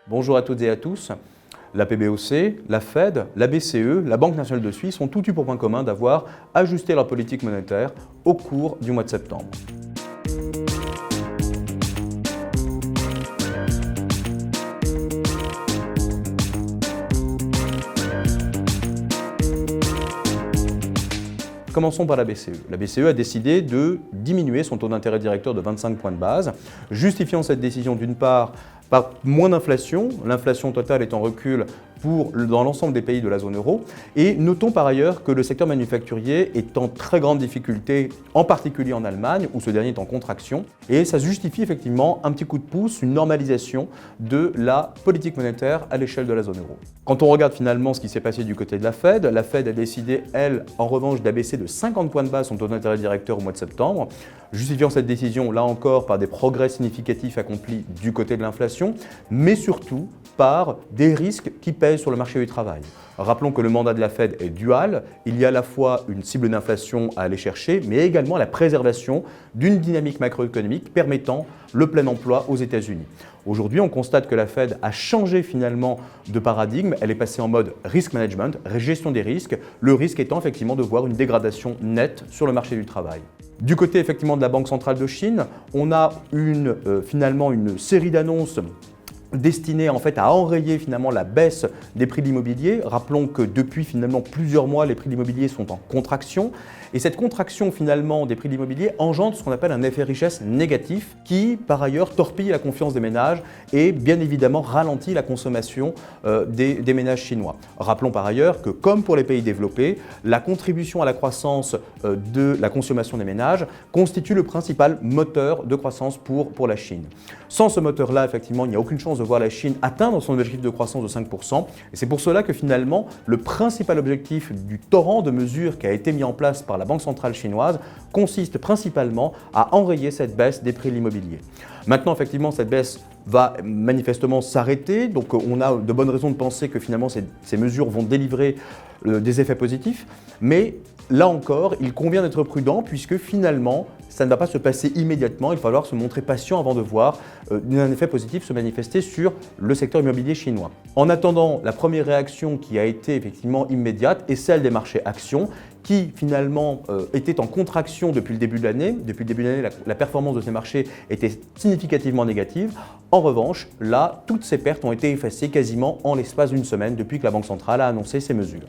Bonjour à toutes et à tous. La PBOC, la Fed, la BCE, la Banque nationale de Suisse ont toutes eu pour point commun d'avoir ajusté leur politique monétaire au cours du mois de septembre. Commençons par la BCE. La BCE a décidé de diminuer son taux d'intérêt directeur de 25 points de base, justifiant cette décision d'une part par moins d'inflation, l'inflation totale est en recul dans l'ensemble des pays de la zone euro. Et notons par ailleurs que le secteur manufacturier est en très grande difficulté, en particulier en Allemagne, où ce dernier est en contraction. Et ça justifie effectivement un petit coup de pouce, une normalisation de la politique monétaire à l'échelle de la zone euro. Quand on regarde finalement ce qui s'est passé du côté de la Fed a décidé, elle, en revanche, d'abaisser de 50 points de base son taux d'intérêt directeur au mois de septembre, justifiant cette décision, là encore, par des progrès significatifs accomplis du côté de l'inflation, mais surtout par des risques qui pèsent sur le marché du travail. Rappelons que le mandat de la Fed est dual, il y a à la fois une cible d'inflation à aller chercher, mais également la préservation d'une dynamique macroéconomique permettant le plein emploi aux États-Unis. Aujourd'hui, on constate que la Fed a changé finalement de paradigme, elle est passée en mode risk management, gestion des risques, le risque étant effectivement de voir une dégradation nette sur le marché du travail. Du côté effectivement de la Banque centrale de Chine, on a finalement une série d'annonces destiné en fait à enrayer finalement la baisse des prix de l'immobilier. Rappelons que depuis finalement plusieurs mois, les prix de l'immobilier sont en contraction et cette contraction finalement des prix de l'immobilier engendre ce qu'on appelle un effet richesse négatif qui par ailleurs torpille la confiance des ménages et bien évidemment ralentit la consommation des ménages chinois. Rappelons par ailleurs que comme pour les pays développés, la contribution à la croissance de la consommation des ménages constitue le principal moteur de croissance pour la Chine. Sans ce moteur-là, effectivement, il n'y a aucune chance de voir la Chine atteindre son objectif de croissance de 5%. Et c'est pour cela que finalement, le principal objectif du torrent de mesures qui a été mis en place par la Banque centrale chinoise consiste principalement à enrayer cette baisse des prix de l'immobilier. Maintenant, effectivement, cette baisse va manifestement s'arrêter. Donc on a de bonnes raisons de penser que finalement ces mesures vont délivrer des effets positifs. Mais là encore, il convient d'être prudent puisque finalement, ça ne va pas se passer immédiatement. Il va falloir se montrer patient avant de voir un effet positif se manifester sur le secteur immobilier chinois. En attendant, la première réaction qui a été effectivement immédiate est celle des marchés actions qui finalement étaient en contraction depuis le début de l'année. Depuis le début de l'année, la performance de ces marchés était significativement négative. En revanche, là, toutes ces pertes ont été effacées quasiment en l'espace d'une semaine depuis que la Banque centrale a annoncé ces mesures.